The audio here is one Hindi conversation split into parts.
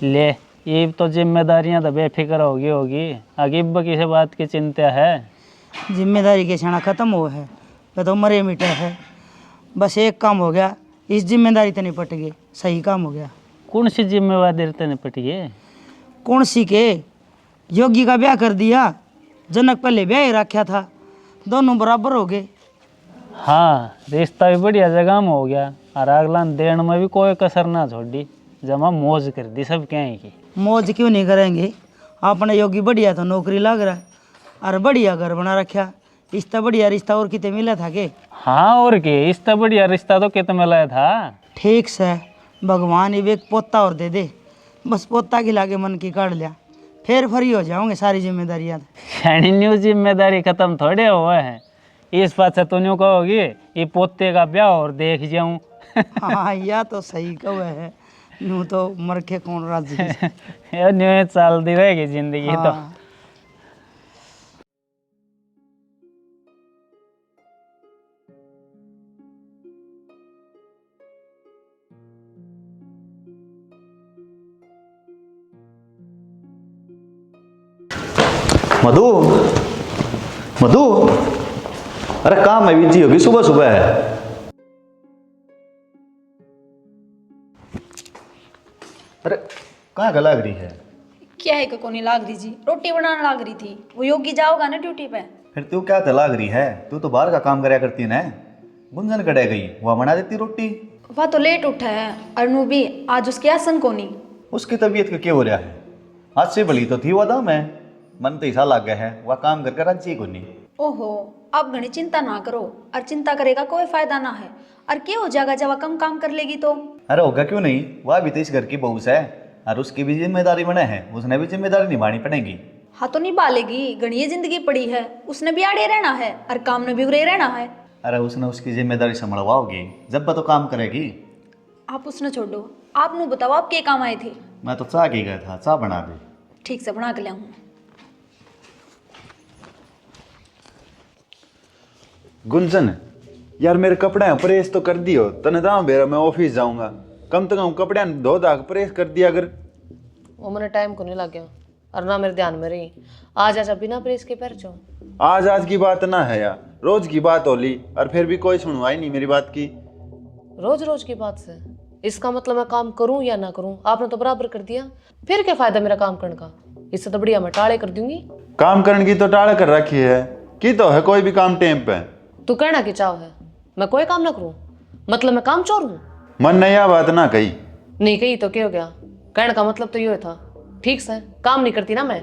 ले, ये तो जिम्मेदारियां तो बेफिक्र होगी। आगे किसी बात की चिंता है? जिम्मेदारी के क्षण खत्म हो है, वह तो मरे मिटे है। बस एक काम हो गया, इस जिम्मेदारी तो निपट गई, सही काम हो गया। कौन सी जिम्मेवारी तेने निपटी है? कौन सी के? योगी का ब्याह कर दिया। जनक पहले ब्याह ही रखा था, दोनों बराबर हो गए। हाँ, रिश्ता भी बढ़िया जगह में हो गया और अगला देन में भी कोई कसर ना छोड़ी। जमा मौज कर दी सब क्या है की। मौज क्यों नहीं करेंगे? अपने योगी बढ़िया तो नौकरी लग रहा है और बढ़िया घर बना रखा। इतना बढ़िया रिश्ता और कितने मिला था के? हाँ और के, इससे बढ़िया रिश्ता तो कितना मिला था। ठीक से भगवान ये एक पोता और दे दे, बस पोता खिला के मन की काट लिया, फिर फ्री हो जाओगे सारी जिम्मेदारियां। यानी न्यू जिम्मेदारी खत्म थोड़े हुआ है। इस बात से तो न्यू कहोगी ये पोते का ब्याह और देख जाऊं। हाँ या तो सही कहो है, नू तो मर के कौन राजी। ये न्यू चलती रहेगी जिंदगी तो। हाँ। मधु, मधु, अरे काम में बिजी होगी सुबह सुबह है। अरे कहाँ गला लग रही है? क्या है को नहीं लाग रही जी, रोटी बनाने लाग रही थी। वो योगी जाओगा ना ड्यूटी पे। फिर तू क्या तलाग रही है? तू तो बाहर का काम कराया करती है ना। गुंजन कड़े गई, वह बना देती रोटी। वह तो लेट उठा है, अरनू भी आज उसकी आसन को नहीं। उसकी तबीयत का क्या हो रहा है? आज से भली तो थी वह दाम है, मन तो ऐसा लग गया है वह काम करके राज्य को नहीं। ओहो, अब घनी चिंता ना करो, और चिंता करेगा कोई फायदा ना है। और क्या हो जाएगा जब वह कम काम कर लेगी तो? अरे होगा क्यों नहीं, वह भी तो इस घर की बहू है और उसकी भी जिम्मेदारी बने है, उसने भी जिम्मेदारी निभानी पड़ेगी। हाँ तो निभा लेगी, घनी जिंदगी पड़ी है, उसने भी आड़े रहना है और काम में भी उड़े रहना है। अरे उसने उसकी जिम्मेदारी संभलवाओगी जब वह तो काम करेगी। आप उसने छोड़ो, आप नु बताओ आप क्या काम आए थे? मैं तो चाह के गया था, चाह बना दे। ठीक से बना के लाऊं। गुंजन यार, मेरे कपड़े प्रेस तो कर दियो, तने दाम बेरा मैं ऑफिस जाऊंगा, कम से कम कपड़े धो धा प्रेस कर दिया अगर। वो मैंने टाइम को नहीं लग गया और ना मेरे ध्यान में रही। आज बिना प्रेस के पैर चो। आज की बात ना है यार, रोज की बात होली और फिर भी कोई सुनवाई नहीं मेरी बात की। रोज रोज की बात से इसका मतलब मैं काम करूं या ना करूं, आपने तो बराबर कर दिया। फिर क्या फायदा मेरा काम करने का? इससे तो बढ़िया मैं टाले कर दूंगी। काम करने की तो टाल कर रखी है कि तो है कोई भी काम टेम पे। तू कहना कि चाव है मैं कोई काम ना करूं, मतलब मैं काम चोर हूं? मन ने यह बात ना कही। नहीं कही तो क्या हो गया? कहने का मतलब तो ये था, ठीक से काम नहीं करती ना मैं।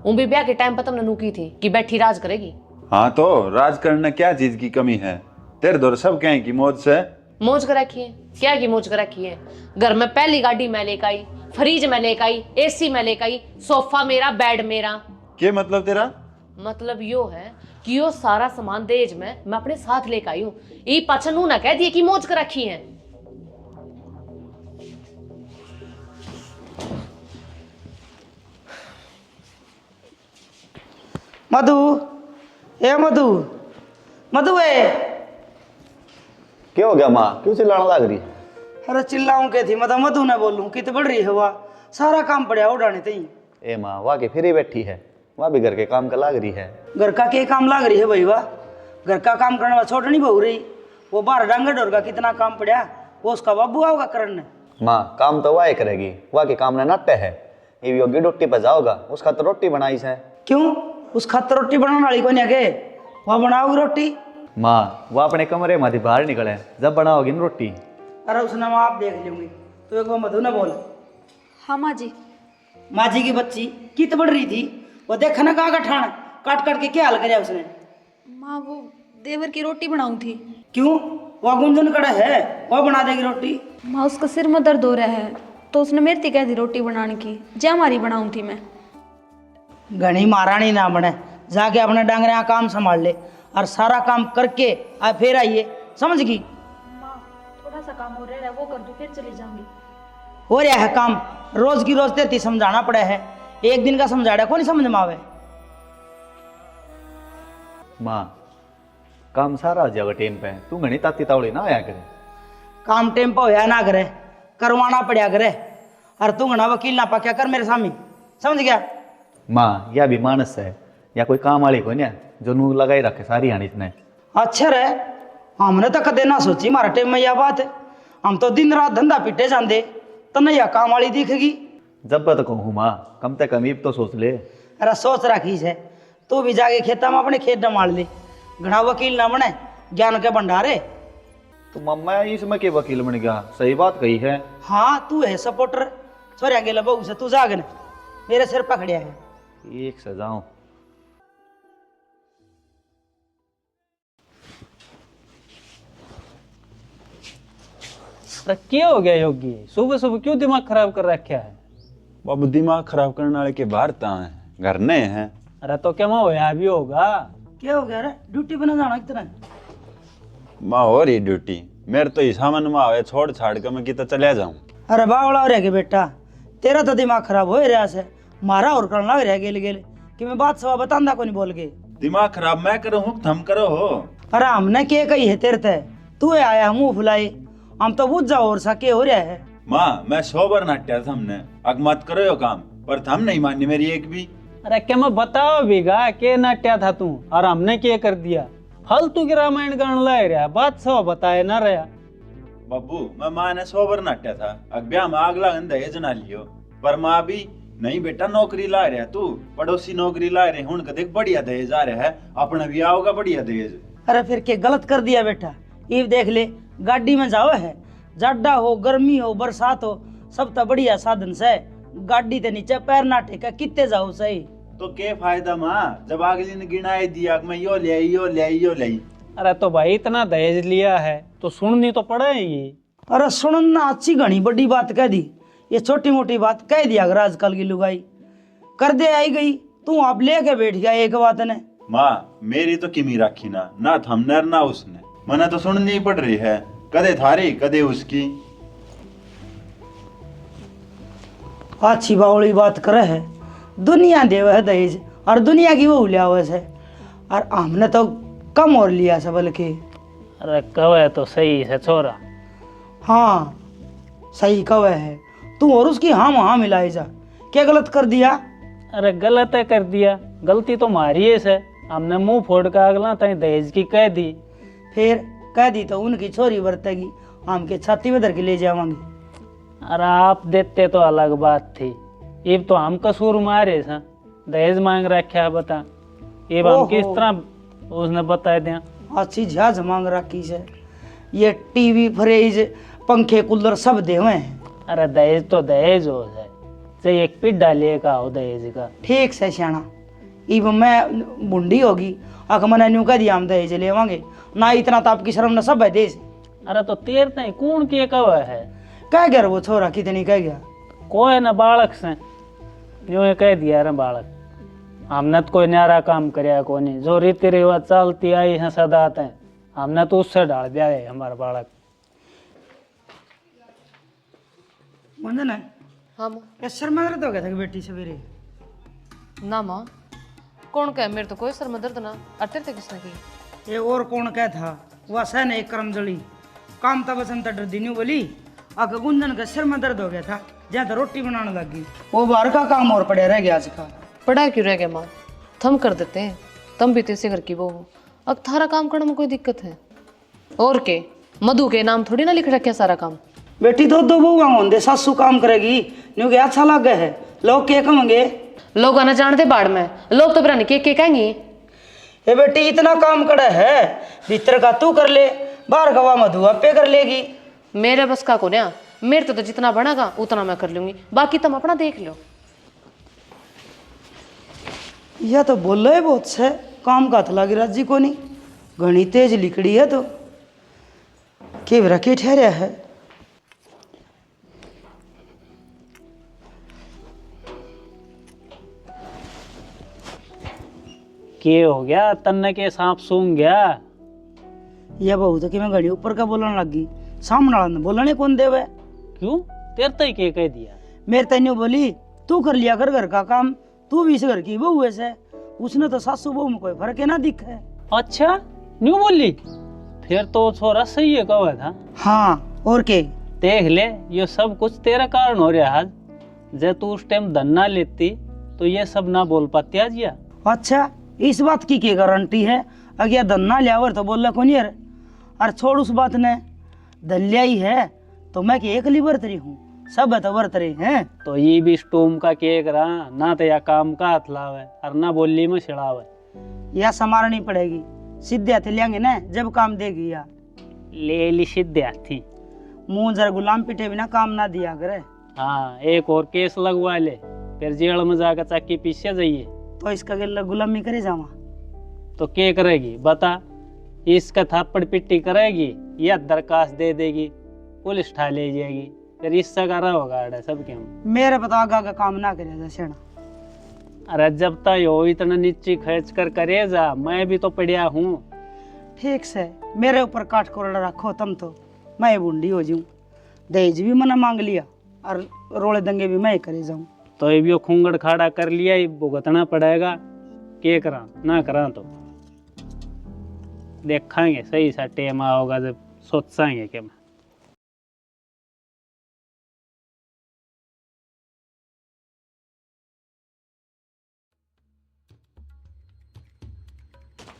भी ब्याह के टाइम पर तुमने नू की थी कि बैठी राज करेगी। हाँ तो राज करने क्या चीज की कमी है? तेरे दौर सब कहें कि मौज से मौज कर रखी है। क्या की मौज कर रखी है? घर में पहली गाड़ी मैं लेकर आई, फ्रिज में लेकर आई, एसी में लेकर आई, सोफा मेरा, बेड मेरा। क्या मतलब तेरा? मतलब यो है कि यो सारा सामान दहेज में मैं अपने साथ लेकर आई हूँ। ये पाछा नू ना कह दिए कि मौज कर रखी है। मधु, ए मधु, मधु ए। क्या हो गया माँ, क्यों चिल्लाने लग रही? अरे चिल्लाऊं के थी, मतलब मधु ने बोलूं कित बढ़ रही है वह, सारा काम पड़ा उड़ाने तई। ए माँ, वाह के फिर ही बैठी है, वह भी घर के काम का लाग रही है। घर का क्या काम लाग रही है भाई? वाह, घर का काम करने वाला छोड़ नहीं बहु रही। वो बाहर डांगर डोर का कितना काम पड़ा, वो उसका बाबू आओगा करने। माँ काम तो वह करेगी, वह के काम ने नाट्य है। ये योगी रोटी पर जाओगा, उसका तो रोटी बनाई है। क्यों? उस खातर रोटी बनाने वाली को नहीं आगे, वह बनाओगी रोटी? माँ वह अपने कमरे में बाहर निकले जब बनाओगी ना रोटी। अरे उसने मैं आप देख लूंगी, तो एक बार मधु ने बोल। हाँ माँ जी। माँ जी की बच्ची कित बढ़ रही थी, वो देखा ना कहा ठाण काट काट के क्या हाल कराया उसने। माँ वो देवर की रोटी बनाऊं थी। क्यों? वह गुंजन कड़ा है, वह बना देगी रोटी। माँ उसका सिर में दर्द हो रहा है तो उसने मेरे से कह दी रोटी बनाने की, जा हमारी बनाऊं थी मैं। घनी महारानी ना बने, जाके अपने डांगरे यहाँ काम संभाल ले और सारा काम करके आ फिर आइए, समझ गई? माँ थोड़ा सा काम हो रहा है, वो कर दूं फिर चली जाऊंगी। हो रहा है काम, रोज की रोज तेती समझाना पड़ा है, एक दिन का समझा रहा, कौन समझ में आवे? माँ काम सारा हो जाएगा टेम पे, तू घनी ताती तावड़ी ना आया करे। काम टेम पर होया ना करे, करवाना पड़ा करे। और तू घना वकील ना पा क्या कर मेरे सामने, समझ गया? माँ यह भी मानस है या कोई काम वाली को ना जो नू लगाई रखे सारी हानि इसने। अच्छा रे, हमने तो कदे ना सोची मारा टेम में यह बात है। हम तो दिन रात धंधा पिटे जाते तने यह काम वाली दिखेगी। जब तक कहूँ माँ कम से कम तो सोच ले। अरे सोच रखी है, तू भी जाके खेता में अपने खेत डमाल ले, घना वकील ना बने, ज्ञान के भंडारे। तो मम्मा इसमें के वकील बन गया, सही बात कही है। हाँ तू है सपोर्टर, छोरिया गेला बहू से तू जागने मेरे सिर पकड़िया है। एक सजाऊं अरे क्या हो गया योगी, सुबह सुबह क्यों दिमाग खराब कर रखा है? बाबू दिमाग खराब करने वाले के बाहर ता है, घर ने हैं। अरे तो क्या होया भी होगा? क्या हो गया रे, ड्यूटी बना जाना कितना? माँ हो रही ड्यूटी, मेरे तो सामान माँ है, छोड़ छाड़ के मैं कितना चले जाऊं। अरे बावड़ा हो रहा के बेटा, तेरा तो दिमाग खराब हो रहा से, मारा और करना लग रहा गेले गेले कि मैं बात सवा बतांदा को नहीं बोल के। दिमाग खराब मैं करो हूँ, थम करो हो। अरे हमने के कही है तेरे ते, तू है आया मुंह फुलाई, हम तो बुझ जाओ और सा के हो रहा है। माँ मैं 100 बार नाट्या था हमने, अब मत करो यो काम, पर थम नहीं माननी मेरी एक भी। अरे क्या मैं बताओ बीघा के नाट्या था तू और हमने क्या कर दिया? फालतू की रामायण गान लाए रहा, बात सब बताए ना रहा। बाबू मैं माँ ने 100 बार नाट्या था, अग्ब्या में आग लगन दहेज ना लियो, पर माँ भी नहीं बेटा नौकरी ला रहा तू, पड़ोसी नौकरी ला रहे हूं देख बढ़िया दहेज आ रहा है, अपना भी आओगा बढ़िया दहेज। अरे फिर के गलत कर दिया बेटा, ये देख ले गाड़ी में जाओ है, जाडा हो गर्मी हो बरसात हो सब तो बढ़िया साधन से, गाड़ी के नीचे पैर ना टेका कितने जाओ सही। तो के फायदा माँ, जब अगली ने गिनाए दिया मैं यो ले यो ले यो ले। अरे तो भाई इतना दहेज लिया है तो सुननी तो पड़ेगी। अरे सुनना अच्छी घनी बड़ी बात कह दी, ये छोटी मोटी बात कह दिया अगर आजकल की लुगाई कर दे आई गई, तू आप लेके बैठ गया एक बात ने। माँ मेरी तो किमी राखी ना थमने ना उसने, मने तो सुननी ही पड़ रही है, कदे थारी कदे उसकी। अच्छी बावली बात करे है, दुनिया देव है दहेज और दुनिया की वो लिया हुआ है, और हमने तो कम और लिया से बल्कि। अरे कवे तो सही है छोरा। हाँ सही कवे है, तू और उसकी हाँ मिलाई जा, क्या गलत कर दिया? अरे गलत है कर दिया, गलती तो मारी है से, हमने मुंह फोड़ कर अगला तई दहेज की कह दी। फिर कह दी तो उनकी छोरी बरतेगी, हम के छाती में धर के ले जावांगे। अरे आप देते तो अलग बात थी, ये तो हम कसूर मारे सा, दहेज मांग रखा है बता, ये हम किस तरह उसने बता दिया। अच्छी झाज मांग रखी से, ये टीवी फ्रिज पंखे कूलर सब दे हुए हैं। अरे दहेज तो दहेज हो जाए, चाहे एक पिट डालिए का हो दहेज का। ठीक से श्याणा, इब मैं बुंडी होगी अक मैंने न्यू कह दिया हम दहेज लेवांगे ना, इतना तो आपकी शर्म न सब है देश। अरे तो तेर नहीं कौन के कवा है? कह गया वो छोरा कितनी कह गया? कोई ना बालक से यूं कह दिया रे बालक, हमने तो कोई न्यारा काम कराया को नहीं, जो रीति रिवाज चलती आई है सदा तय हमने तो उससे डाल दिया है हमारा बालक। मंदन है हाँ माँ। क्या शर्मा दर्द हो गया था कि बेटी सवेरे? ना माँ, कौन कहे, मेरे तो कोई सर में दर्द ना, अटे थे किसने की? ये और कौन कह था, वह सहन एक कर्म जली काम तब बसंत डर दी बोली अक गुंजन का सिर में दर्द हो गया था, जहाँ तो रोटी बनाने लगी, वो बाहर का काम और पड़े रह गया आज का। पढ़ा क्यों रह गया माँ, थम कर देते हैं, तुम भी तो इसी घर की बहू हो, अब थारा काम करने में कोई दिक्कत है? और के मधु के नाम थोड़ी ना लिख रखे सारा काम। बेटी तो दो बहुआ होंगे, सासू काम करेगी न्यू के अच्छा लग गए है, लोग क्या कहेंगे? लोग आना जानते बाढ़ में, लोग तो बिरानी के कहेंगे। ये बेटी इतना काम करे है, भीतर का तू कर ले, बाहर का वह मधु आपे कर लेगी। मेरे बस का को ना, मेरे तो जितना बनेगा उतना मैं कर लूंगी, बाकी तुम अपना देख लो। यह तो बोल रहे बहुत से काम का थला गिरा जी को नहीं, घनी तेज लिखड़ी है तो के रखे ठहरा है। के हो गया तन्ने के सांप सूंघ गया? यह बहू तो कि मैं घड़ी ऊपर का बोलने लगी, सामने वाला ने बोलने कौन देवे? क्यों तेरे तो ही के कह दिया? मेरे तैन्यू बोली तू कर लिया कर घर का काम, तू भी इस घर की बहू है, उसने तो सासू बहू में कोई फर्क है ना दिखे। अच्छा न्यू बोली, फिर तो छोरा सही है कहा था। हाँ और के देख ले ये सब कुछ तेरा कारण हो रहा है, जे तू उस टाइम धन्ना लेती तो ये सब ना बोल पाती आज या। अच्छा, इस बात की क्या गारंटी है? अगर धन्ना लियावर तो बोला कौन यार? अरे छोड़ उस बात ने, धन लिया ही है तो मैं कि एक लिबर तरी हूँ, सब है तो बरतरे हैं। तो ये भी स्टोम का केक रहा ना, तो या काम का हाथ लावे और ना बोली में छिड़ावे। या संभालनी पड़ेगी, सीधे हाथ लेंगे ना जब काम देगी। या ले ली सीधे हाथी। मुंह जरा गुलाम पिटे बिना काम ना दिया करे। हाँ, एक और केस लगवा ले, फिर जेल में जाकर चक्की पीछे जाइए। तो इसका गिल्ला गुलामी करे जावा तो क्या करेगी बता? इसका थापड़ पिट्टी करेगी या दरखास्त दे देगी, पुलिस ठा ले जाएगी, फिर इससे करा होगा अड़ा सबके हम। मेरे पता आगा काम ना करे जैसे ना। अरे जब तक हो इतना नीचे खर्च कर करे जा, मैं भी तो पढ़िया हूँ। ठीक से मेरे ऊपर काट कोरड़ा रखो तुम तो मैं बूंदी हो जाऊं। दहेज भी मना मांग लिया और रोले दंगे भी मैं करे जाऊं। तो ये भी खूंगड़ खाड़ा कर लिया, ये भुगतना पड़ेगा। के करा ना करा तो देखेंगे, सही सा टेम आओगा जब सोचेंगे कि मैं।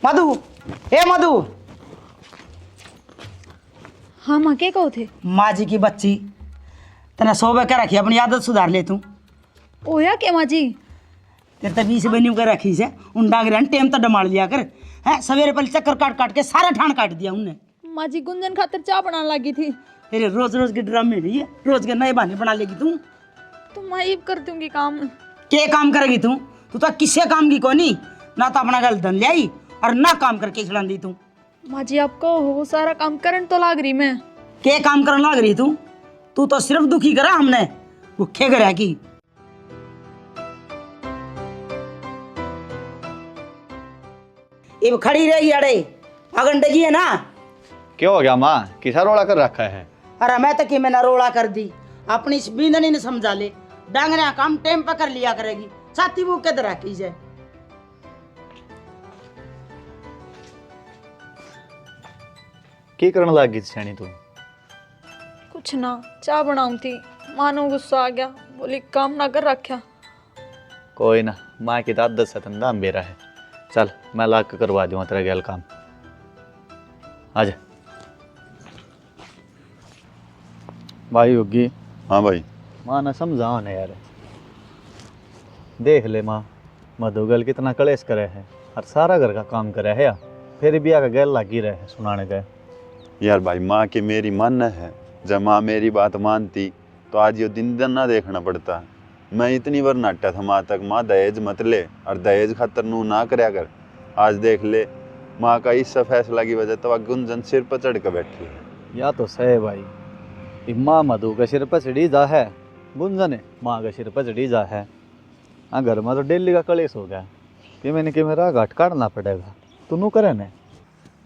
मधु, ए मधु। हाँ माँ के कहो थे? माँ जी की बच्ची तना सोबे क्या रखी, अपनी आदत सुधार ले तू। ओया के माँ जी? तेरे तो 20 बनी कर रखी से उन डांगरे टेम तो डमाड़ लिया कर है। सवेरे पहले चक्कर काट काट के सारा ठान काट दिया उनने। माँ जी गुंजन खातर चाय बनाने लगी थी। तेरे रोज रोज के ड्रामे नहीं है, रोज के नए बहाने बना लेगी तू। तो मैं ये कर दूंगी काम। के काम करेगी तू? तू तो किससे काम की कोनी ना, तो अपना गल धन ले आई और ना काम करके खिला दी तू। माँ जी आपको वो सारा काम करंट तो लाग रही मैं। के काम करने लग रही तू? तू तो सिर्फ दुखी करा हमने, भूखे करा की। अब खड़ी रही अड़े अगन डगी है ना। क्या हो गया माँ, किसा रोड़ा कर रखा है? अरे मैं तो कि मैंने रोड़ा कर दी, अपनी इस बींदनी ने समझा ले। डांगरे काम टेम पर कर लिया करेगी, छाती वो के तरह की जाए। की करने लगी छेनी तू? कुछ ना, चाय बनाऊं थी, मानो गुस्सा आ गया, बोली काम ना कर रखा। कोई ना, माँ की तो आदत से धंधा मेरा है। चल मैं ला के करवा दूंगा तेरा गैल काम। आजा भाई होगी। हाँ भाई। माँ ना समझाओ ना यार। देख ले माँ, मधुगल कितना कलेश करे है और सारा घर का काम करे है, फिर भी आगे गैल लगी रहे है सुनाने गए। यार भाई, माँ की मेरी मानना है, जब माँ मेरी बात मानती तो आज ये दिन ना देखना पड़ता। मैं इतनी बार नाटा था माँ तक, माँ दहेज मत ले और दहेज खातर नू ना करया कर। आज देख ले, माँ का इस फैसला की वजह तो गुंजन सिर पर चढ़ कर बैठी है। या तो सही भाई, कि माँ मधु के सिर पर चढ़ी जा है, गुंजन है माँ के सिर पर चढ़ी जा है। हाँ, घर में तो डेली का कलेश हो गया कि मैंने कि मेरा घाट काटना पड़ेगा। तू नू करे न,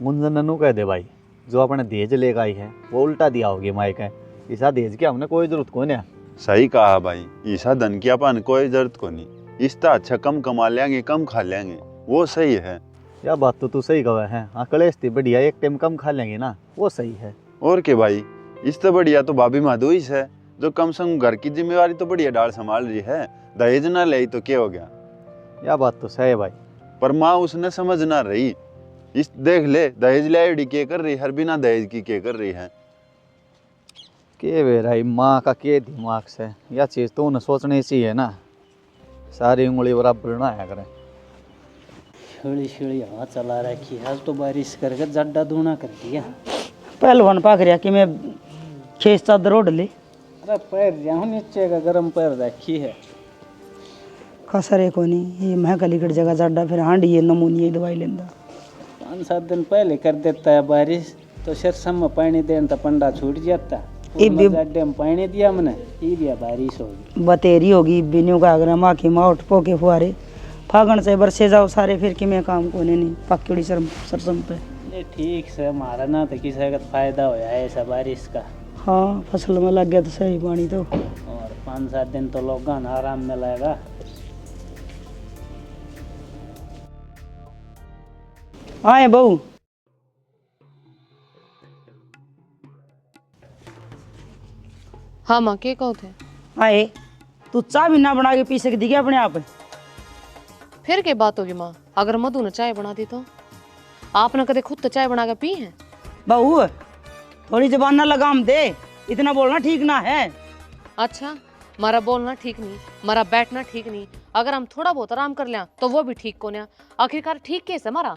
गुंजन ने नू कह दे भाई, जो अपने दहेज लेकर आई है वो उल्टा दिया होगी माई का। ऐसा दहेज की हमने कोई जरूरत को नहीं। सही कहा भाई, ईसा धन की अपन कोई जरूरत को नहीं। इसता अच्छा कम कमा लेंगे, कम खा लेंगे, वो सही है। या बात तो तू सही कहा है। हाँ, कलेश थी बढ़िया, एक टाइम कम खा लेंगे ना, वो सही है। और के भाई, इससे बढ़िया तो भाभी माधोई है, जो कम से कम घर की जिम्मेवारी तो बढ़िया डाल संभाल रही है। दहेज ना ले तो क्या हो गया? या बात तो सही है भाई, पर माँ उसने समझ ना रही। इस देख ले, दहेज ले के कर रही, हर बिना दहेज की के कर रही है। के वे रही माँ का के दिमाग से, यह चीज़ तो उन्हें सोचनी चाहिए ना। सारी उंगली बराबर ना आया करें। छिड़ी छिड़ी हवा चला रखी है, आज तो बारिश करके जड्डा दूना कर दिया। पहलवान पाक रहा कि मैं खेस चादर ओढ़ ले। अरे पैर जाऊँ नीचे का गर्म पैर रखी है। कसरे को नहीं, ये मैं कलीकट जगह जाडा फिर हांडी ये नमूनिया दवाई लेंदा। 5-7 दिन पहले कर देता है बारिश, तो सिरसम में पानी देने तो पंडा छूट जाता। गड्ढे में पानी दिया मैंने, ये भी बारिश होगी, बतेरी होगी बिन्यू का अगर माँ की माँ उठ पो के फुआरे फागण से बरसे जाओ सारे, फिर कि मैं काम को नहीं पक्की सरसम पे। ये ठीक से हमारा ना तो किसी का फायदा होया है ऐसा बारिश का। हाँ, फसल में लग गया तो सही पानी तो। और 5-7 दिन तो लोग आराम में लगेगा। आए बहू। हाँ माँ के कहो थे? आए तू चाय भी ना बना के पी सकती क्या अपने आप? फिर क्या बात होगी माँ, अगर मधु ने चाय बना दी तो? आपने कदे खुद तो चाय बना के पी है? बहू थोड़ी जबान ना लगाम दे, इतना बोलना ठीक ना है। अच्छा, मारा बोलना ठीक नहीं, मारा बैठना ठीक नहीं, अगर हम थोड़ा बहुत आराम कर लिया तो वो भी ठीक को ना। आखिरकार ठीक कैसे हमारा?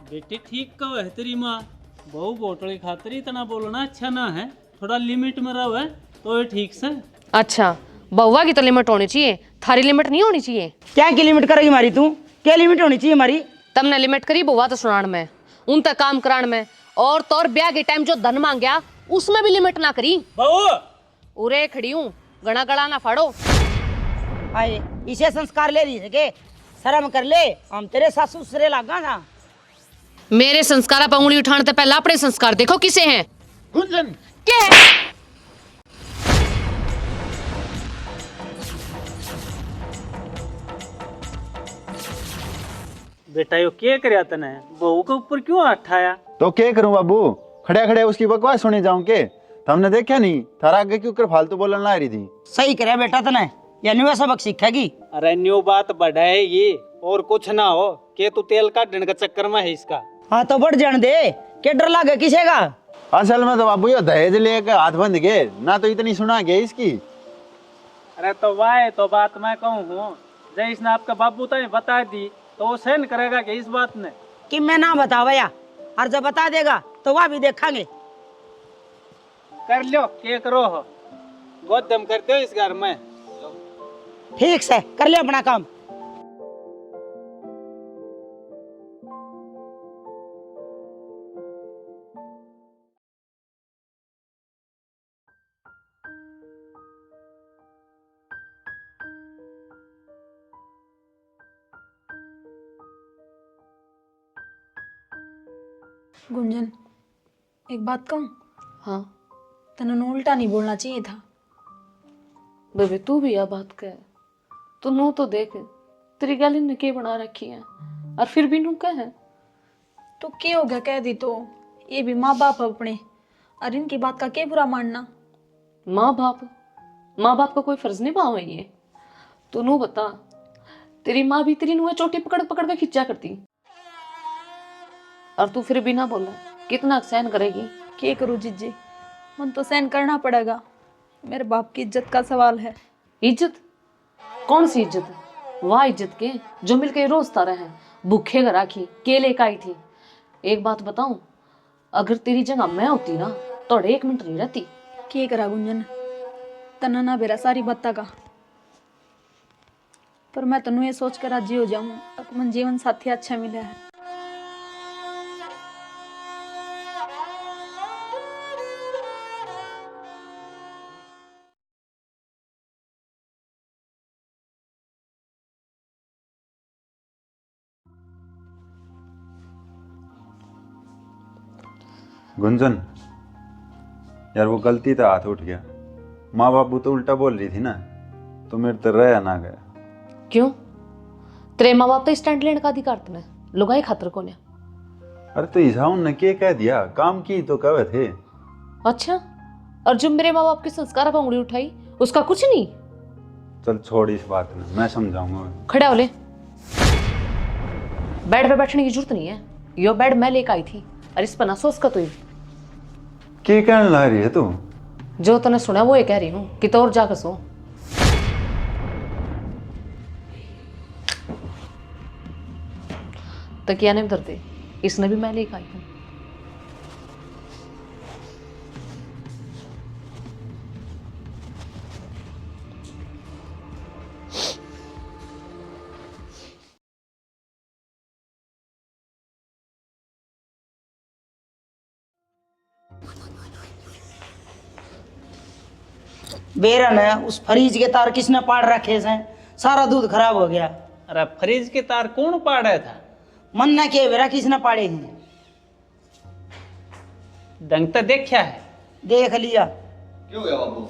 बेटी ठीक कहो है तेरी माँ, बहु बोटली खातिर इतना बोलना अच्छा ना है, थोड़ा लिमिट में रहो है तो ये ठीक से। अच्छा, बउआ की तो लिमिट होनी चाहिए, थारी लिमिट नहीं होनी चाहिए। क्या की लिमिट करेगी हमारी तू? क्या लिमिट होनी चाहिए हमारी? तमने लिमिट करी बउआ तो सुनान में, उन तक काम करान में, और तौर ब्याह के टाइम जो धन मांगया उसमें भी लिमिट ना करी। बहू उरे खड़ी हूँ, गणा गड़ा ना फाड़ो। आए इसे संस्कार ले रही है के? शर्म कर ले, हम तेरे सासू ससुरे लागा ना। मेरे संस्कार पर उंगली उठाने से पहले अपने संस्कार देखो किसे हैं। गुंजन क्या? बेटा यो क्या करया तने, बहू के ऊपर क्यों हाथ उठाया? तो क्या करूं बाबू, खड़े खड़े उसकी बकवास सुनी जाऊं के? हमने देखा नहीं थारा आगे क्यों कर फालतू बोलने ला रही थी। सही करे बेटा तने, यानी वह सबक सीखेगी। अरे न्यू बात बढ़ाएगी और कुछ ना हो के तू तेल काटने का चक्कर में है इसका। हाँ तो बढ़ जाने दे, क्या डर लागे किसे का? असल में तो बाबू ये दहेज लेके हाथ बंद गए ना, तो इतनी सुना गई इसकी। अरे तो वाह तो बात मैं कहूँ हूँ, जब इसने आपका बाबू तो बता दी तो वो सहन करेगा कि इस बात ने? कि मैं ना बता भैया, और जब बता देगा तो वह भी देखेंगे। कर लो के करो हो, बहुत दम करते हो इस घर में। ठीक से कर ले अपना काम। गुंजन, एक बात कहूँ? हाँ तने उल्टा नहीं बोलना चाहिए था। बेबे तू भी यह बात कह, तू नू तो देख तेरी गाली ने के बना रखी है, और फिर भी नू कह। तो क्या हो गया कह दी तो? ये भी माँ बाप है अपने, और इनकी बात का क्या बुरा मानना? माँ बाप का कोई फर्ज नहीं पाओ ये। तू नू बता, तेरी माँ भी तेरी नुए चोटी पकड़ पकड़ के खिंचा करती, और तू फिर भी ना बोला, कितना सहन करेगी? क्या करूँ जीजी, मन तो सहन करना पड़ेगा, मेरे बाप की इज्जत का सवाल है। इज्जत? कौन सी इज्जत? वाह इज्जत के जो मिलके रोज तारा है, भूखे घर आखी केले खाई थी। एक बात बताऊं, अगर तेरी जगह मैं होती ना तो 1 मिनट नहीं रहती। क्या करा गुंजन, तना ना बेरा सारी बत्ता का, पर मैं तनु ये सोच कर राजी हो जाऊं, मन जीवन साथी अच्छा मिला है। गुंजन यार वो गलती तो हाथ उठ गया, माँ बाबू तो उल्टा बोल रही थी ना, तो मेरे तो रह ना गया। क्यों? तेरे माँ बाप तो स्टैंड लेने का अधिकार तने, लुगाई खातर को ने। अरे तो ईसाउन ने क्या कह दिया, काम की तो कहे थे। अच्छा, और जो मेरे माँ बाप के संस्कार पर उंगली उठाई उसका कुछ नहीं? चल छोड़ इस बात में, मैं समझाऊंगा। खड़ा हो ले, बेड पे बैठने की जरूरत नहीं है, यो बेड मैं लेकर आई थी, और इस पर ना सोच का तू क्या कहने ला रही है तू? जो तूने सुना वो ये कह रही हूँ कि तो और जाकर सो। तकिया ने धरते, इसने भी मैं लेकर आई हूँ। बेरन है, उस फ्रीज के तार किसने पाड़ रखे हैं? सारा दूध खराब हो गया। अरे फ्रिज के तार कौन पाड़ा था? मन ना के बेरा किसने पाड़े हैं? ढंग तो देखा है, देख लिया। क्यों गया बाबू?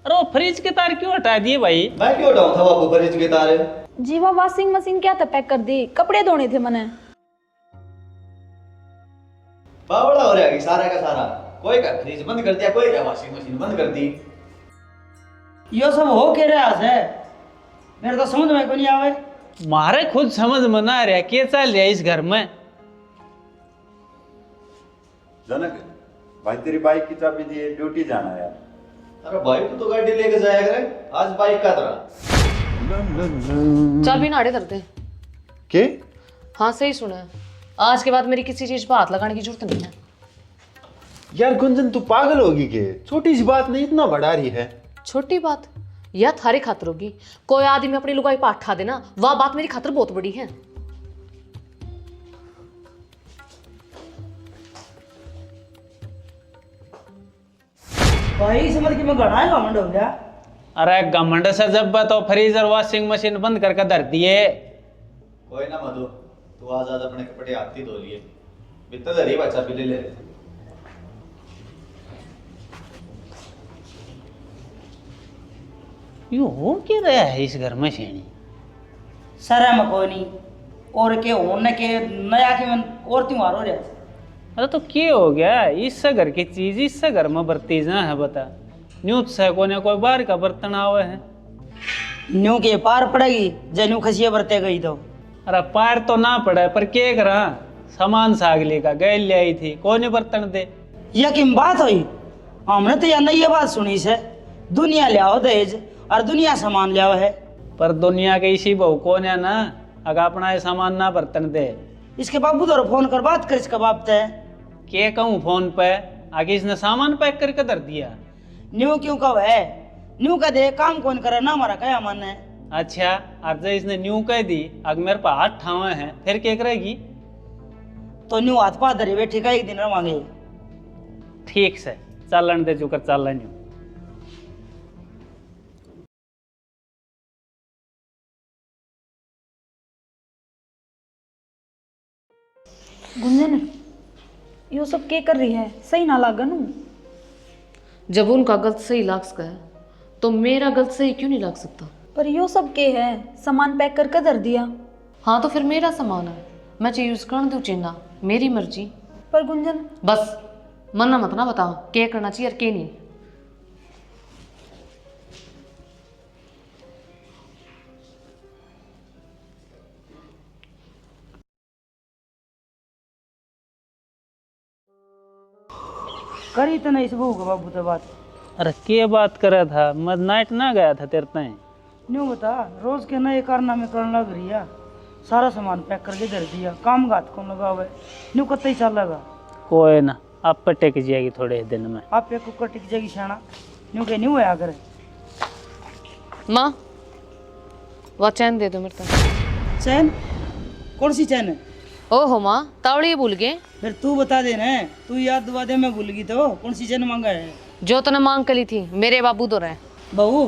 अरे वो फ्रिज के तार क्यों हटा दिए भाई? मैं क्यों डाउन था बाबू फ्रिज के तारे? जीवा वॉशिंग मशीन क्या था पैक कर दी, कपड़े धोने थे मने। बावड़ा हो रहा है सारा का सारा, कोई का फ्रिज बंद कर दिया, कोई का वॉशिंग मशीन बंद कर दी। यो सब हो के रहा है मेरे तो समझ में को नहीं आवे। मारे खुद समझ में ना रहा के चल रहा इस घर में। जनक भाई तेरी बाइक की चाबी दी, ड्यूटी जाना है यार। अरे भाई तू तो गाड़ी लेके जाया करे, आज बाइक का तरह चाबी नाड़े धरते। के हाँ सही सुना है, आज के बाद मेरी किसी चीज पर हाथ लगाने की जरूरत नहीं है। यार गुंजन तू पागल होगी के? छोटी सी बात नहीं इतना बढ़ा रही है। छोटी बात यह थारे खातर होगी, कोई आदमी अपनी लुगाई पर ठा देना, वह बात मेरी खातर बहुत बड़ी है। भाई समझ के मैं घड़ा है घमंड हो गया। अरे घमंड से जब तो फ्रीजर वॉशिंग मशीन बंद करके धर दिए। कोई ना मधु, तू आज अपने कपड़े हाथ ही धो लिए, बित्ता धरी बच्चा भी ले ले। यो हो क्या रहा है इस घर में शेणी? शर्म कोई नहीं और के होने के नया के मन और त्योहार हो रहा। अरे तो क्या हो गया? इससे घर की चीज इससे घर में बरती जा है बता। न्यूज से कोई बाहर का बर्तन आवे है। न्यू के पार पड़ेगी जन्यू खसिया बरते गई तो। अरे पार तो ना पड़े पर क्या करा, सामान सागली का गैल ले आई थी, कौन बर्तन दे। यह किम बात हुई? हमने तो यह नई बात सुनी से दुनिया ले आओ दहेज और दुनिया सामान ले आओ है। पर दुनिया के इसी बहु कौन है ना, अगर अपना ये सामान ना बर्तन दे। इसके बाबू तो फोन कर बात कर इसका बाप ते। के कहूँ फोन पे, आगे इसने सामान पैक करके धर दिया। न्यू क्यों कब है? न्यू का दे काम कौन करे ना हमारा क्या मन है। अच्छा आज इसने न्यू कह दी, अगर मेरे पास 8 ठावे हैं फिर क्या करेगी? तो न्यू हाथ पा धरी बैठी का एक दिन रवांगे। ठीक से चलन दे चुकर चल न्यू। गुंजन यो सब के कर रही है, सही ना लागन। जब उनका गलत सही लाग सका है तो मेरा गलत सही क्यों नहीं लाग सकता? पर यो सब के है, सामान पैक करके धर दिया। हाँ तो फिर मेरा सामान है, मैं चाहे यूज कर दूँ चिन्ना, मेरी मर्जी। पर गुंजन बस मन्ना मत ना बताओ क्या करना चाहिए और क्या नहीं। करी तो नहीं बहू का बाबू तो बात। अरे के बात करे था, मैं नाइट ना गया था तेरे तय। न्यू बता रोज के नए कारनामे करने लग रही है। सारा सामान पैक करके धर दिया, काम घात कौन लगा हुआ है। न्यू कत्ते ही चल लगा। कोई ना आप पे टेक जाएगी थोड़े दिन में। आप एक कुकर टिक जाएगी शाना। न्यू के न्यू है आकर। माँ वह चैन दे दो मेरे को। चैन? कौन सी चैन है? ओहो माँ तावड़ी भूल गए। फिर तू बता दे ना, तू याद दुआ दे मैं भूल गई तो। कौन सी चैन मांगा है? जो तूने मांग करी थी मेरे बाबू तो रहे। बहू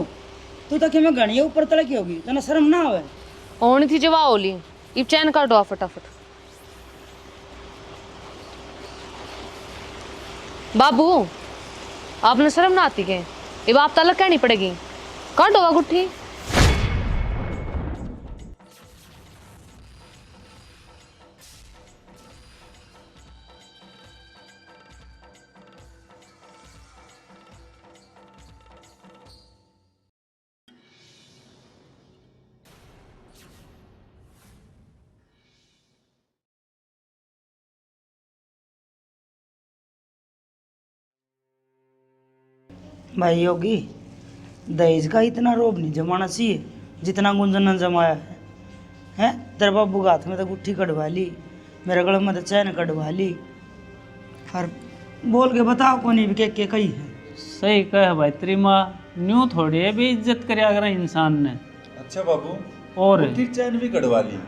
तू तो कि मैं घड़िया ऊपर तड़की होगी, तना शर्म ना आवे? होनी थी जवा होली, इब चैन काट दो फटाफट। बाबू आपने शर्म ना आती के? इब आप तलक कहनी पड़ेगी, काटो वा गुट्ठी। भाई योगी दहेज का इतना रोब नहीं जमाना चाहिए जितना गुंजन ने जमाया है। हैं तेरे बाबू के हाथ में तो गुट्ठी कटवा ली, मेरे गले में तो चैन कटवा ली। और बोल के बताओ कौन भी के कही है। सही कह भाई तेरी माँ, न्यू थोड़ी है भी इज्जत करे अगर इंसान ने। अच्छा बाबू और ठीक चैन भी कटवा ली?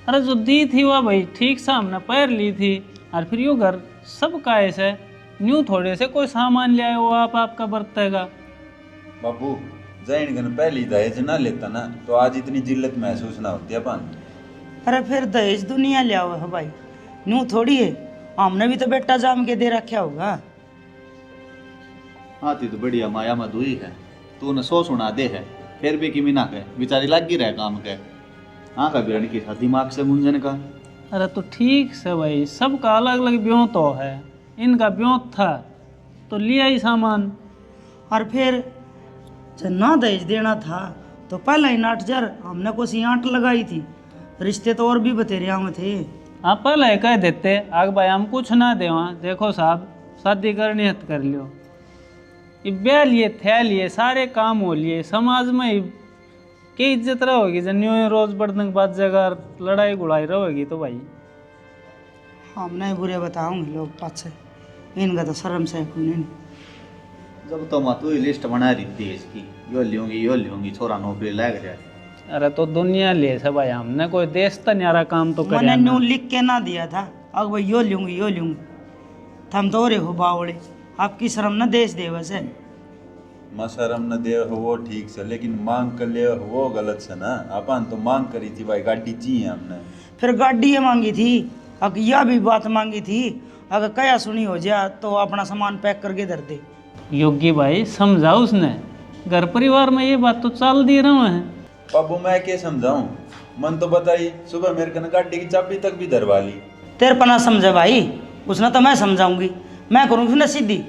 अरे जो दी थी वह भाई ठीक से हमने पैर ली थी। और फिर यो घर सब का ऐसे न्यू थोड़े से कोई सामान ले आए वो आपका बरतेगा। बाबू जैन गन पहली दहेज ना लेता ना तो आज इतनी जिल्लत महसूस ना होती अपन। अरे फिर दहेज दुनिया ले आओ है भाई, न्यू थोड़ी है। हमने भी तो बेटा जाम के दे रखा होगा। हाँ तो बढ़िया माया मधुई है, तूने सो सुना दे है फिर भी किमी ना कहे, बेचारी लग ही रहे काम के। हाँ का बिरण की था दिमाग से गुंजन का। अरे तो ठीक से भाई, सबका अलग अलग ब्यों तो है, इनका ब्यों था तो लिया ही सामान। और फिर जब ना दहेज देना था तो पहले ही 8,000 हमने कुछ आंट लगाई थी। रिश्ते तो और भी बतेरे में थे। आप पहले कह देते आग भाई हम कुछ ना देवा, देखो साहब शादी करनी है तो कर लियो। ये ब्याह लिए थे लिए सारे काम हो लिए, समाज में ही की इज्जत रहोगी जब न्यू रोज बढ़ने के बाद जगह लड़ाई गुड़ाई रहोगी तो भाई हमने बुरे बताऊंगे लोग पाछे, इनका तो शर्म से कोई नहीं। जब तो मैं तू लिस्ट बना रही थी इसकी, यो लूंगी छोरा नौकरी लग जाए। अरे तो दुनिया ले सब भाई, हमने कोई देश तो न्यारा काम तो मैंने करे न्यू लिख के ना दिया था अब भाई यो लूंगी थम तो रे हो बावड़े, आपकी शर्म न देश दे वैसे। मशरम न दे हो वो ठीक से, लेकिन मांग कर ले हो वो गलत से ना। अपन तो मांग करी थी भाई, गाड़ी चाहिए हमने। फिर गाड़ी ये मांगी थी, अगर यह भी बात मांगी थी, अगर कया सुनी हो जाए तो अपना सामान पैक करके धर दे। योगी भाई समझा उसने, घर परिवार में ये बात तो चल दी रहा है। बाबू मैं क्या समझाऊं, मन तो बताई सुबह मेरे कन गाड़ी की चाबी तक भी धरवा ली। तेरे पना समझे भाई, उसने तो मैं समझाऊंगी, मैं करूँगी ना सीधी।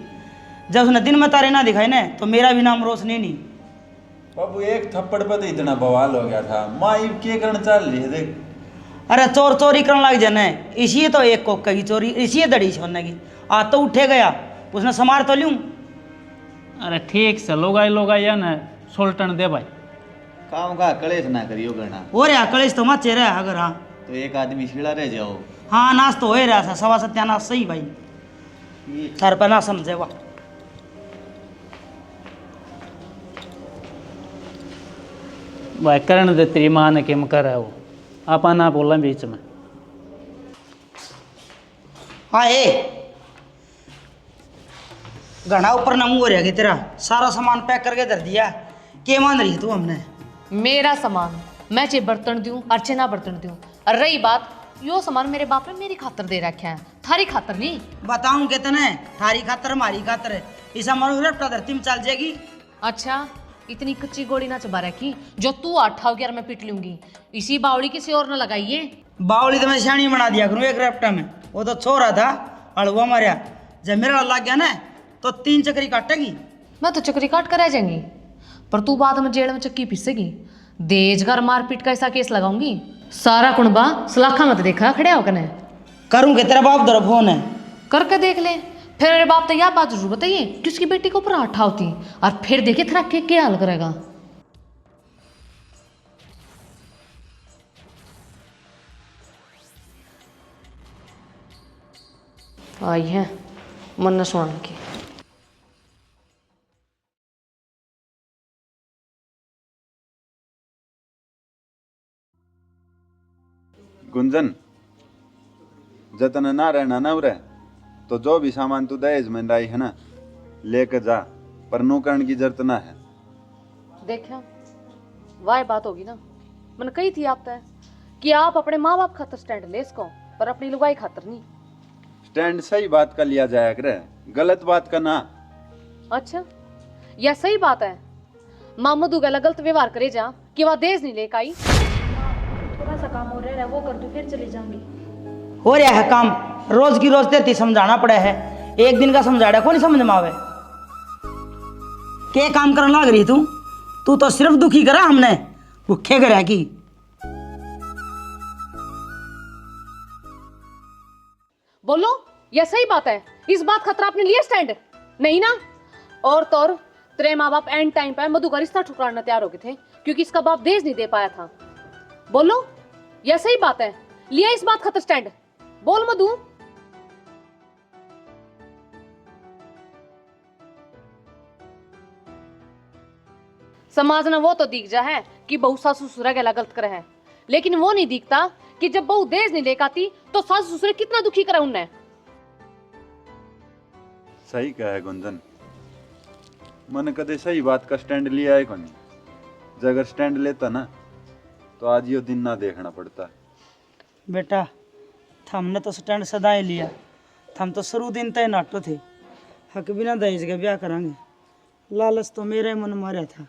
जब उसने दिन में तारे ना दिखाई ना तो मेरा भी नाम रोशनी नहीं। बाबू एक थप्पड़ पे तो इतना बवाल हो गया था, माँ ये क्या करना चाल रही है देख। अरे चोर चोरी करने लग जाने, इसी तो एक कोका की चोरी, इसी दड़ी छोड़ने की। आज तो उठे गया, उसने समार तो लूँ। अरे ठीक से लोगाई या ना सोल्टन दे भाई। काम का कलेश ना करियो करना। हो रहा कलेश तो मत चेहरा अगर। हाँ तो एक आदमी छिड़ा रह जाओ। हाँ नाश तो हो ही रहा था, सवा सत्यानाश सही भाई, सर पर ना समझे वाह। भाई करण दे तेरी माँ ने किम करा वो, आपा ना बोला बीच में। हाँ ए घना ऊपर नमू हो रहा कि तेरा सारा सामान पैक करके धर दिया, के मान रही है तू हमने? मेरा सामान मैं चाहे बर्तन दूं और चाहे ना बर्तन दूं। और रही बात, यो सामान मेरे बाप ने मेरी खातर दे रखा है, थारी खातर नहीं। बताऊं कितने थारी खातर हमारी खातर, इसा मारू रपटा धरती में चल जाएगी। अच्छा इतनी कच्ची गोली ना चबा रखी जो तू आठाओ यार मैं पीट लूंगी। इसी बावड़ी किसी और ना लगाइए। बावली तो मैं शानी बना दिया करूँ एक रपटा में, वो तो छोरा था अड़ुआ मारा, जब मेरा लग गया ना तो 3 चक्री काटेगी। मैं तो चक्री काट कर रह जाएंगी, पर तू बाद में जेल में चक्की पिसेगी। देजगर मारपीट का ऐसा केस लगाऊंगी, सारा कुणबा सलाखा मत देखा खड़े होकर ने। करूँ कि तेरा बाप दर फोन है करके देख ले। फिर मेरे बाप तो यह बात जरूर बताइए कि उसकी बेटी को ऊपर आठा होती, और फिर देखिए थरा के क्या हाल करेगा। आई है मन सुन की। गुंजन जतन ना रहना ना रहे तो जो भी सामान तू दहेज में लाई है ना लेके जा, पर नौकरण की जरूरत ना है। देखा वाह बात होगी ना, मैंने कही थी आप तय कि आप अपने माँ बाप खातर स्टैंड ले सको, पर अपनी लुगाई खातर नहीं। स्टैंड सही बात का लिया जाया करे, गलत बात का ना। अच्छा यह सही बात है, माँ मधु गला गलत व्यवहार करे जा कि वह देश नहीं लेकर आई। थोड़ा सा काम हो रहा है वो कर दूं फिर चली जाऊंगी। हो रहा है काम, रोज की रोज तेती समझाना पड़ा है, एक दिन का समझा रहा कौन समझ में आवे। के काम करने लग रही तू तो सिर्फ दुखी करा हमने, भूखे करा की। बोलो यह सही बात है, इस बात खतरा आपने लिया स्टैंड नहीं ना? और तो और तेरे माँ बाप एंड टाइम पर मधु का रिश्ता ठुकराना तैयार हो गए थे क्योंकि इसका बाप दहेज नहीं दे पाया था। बोलो यह सही बात है, लिया इस बात खतर स्टैंड? बोल मधु। समाज ने वो तो दिख जा है कि बहू सासू ससुरा गला गलत करे है, लेकिन वो नहीं दिखता कि जब बहू दहेज नहीं लेकर आती तो सासू ससुर कितना दुखी करा उनने। सही कहा है गुंजन, मन कदे सही बात का स्टैंड लिया है कोनी। जब अगर स्टैंड लेता ना तो आज यो दिन ना देखना पड़ता। बेटा हमने तो स्टैंड सदा ही लिया, हम तो शुरू दिन तय नाटो थे, हक बिना दहेज के ब्याह करांगे। लालच तो मेरे मन मारा था,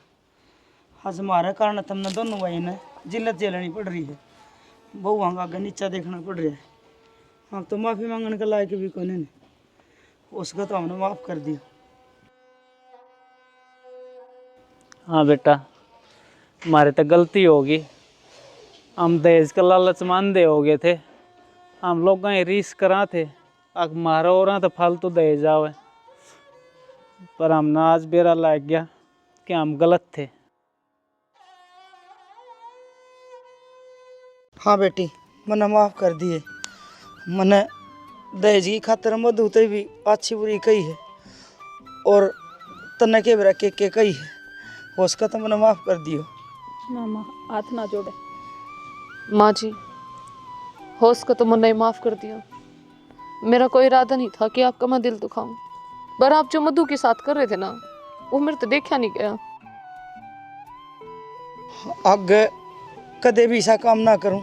आज हमारे कारण तुमने दोनों भाई ने जिल्लत झेलनी पड़ रही है, बहू आगे नीचा देखना पड़ रहा है। हम तो माफ़ी मांगने के लायक भी कोने ने, उसको तो हमने माफ़ कर दिया। हाँ बेटा, हमारे तो गलती होगी। हम दहेज का लालच मानदे हो गए थे। हम लोग कहीं रीस करा थे, अब मारा हो रहा तो फालतू दहेज आवे। पर हमने आज बेरा लाग गया कि हम गलत थे। हाँ बेटी, मैंने माफ़ कर दिए। मैंने दहेज की खातिर मधु ते भी अच्छी बुरी कही है और तने के भी रखे के कही है, हो उसका तो मैंने माफ़ कर दियो। मामा हाथ ना जोड़े। माँ जी, होश को तो मैंने माफ कर दिया। मेरा कोई इरादा नहीं था कि आपका मैं दिल दुखाऊं, पर आप जो मधु के साथ कर रहे थे ना, वो मेरे तो देखा नहीं गया। आगे कदे भी ऐसा काम ना करूं,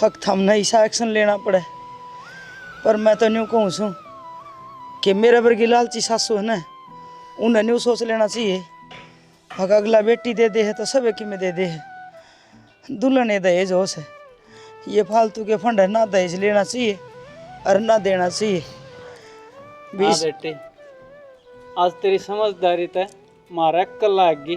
हक थमने ऐसा एक्शन लेना पड़े। पर मैं तो न्यू कहूँ सूँ कि मेरे वर्गी लालची सासू है ना, उन्हें न्यू सोच लेना चाहिए हक अगला बेटी दे दे है तो सब एक में दे दे है। दुल्हन है दहेज हो से, ये फालतू के फंड है ना दहेज लेना चाहिए और ना देना चाहिए। हाँ बेटे, आज तेरी समझदारी तय मारा अक्कल लाग गई।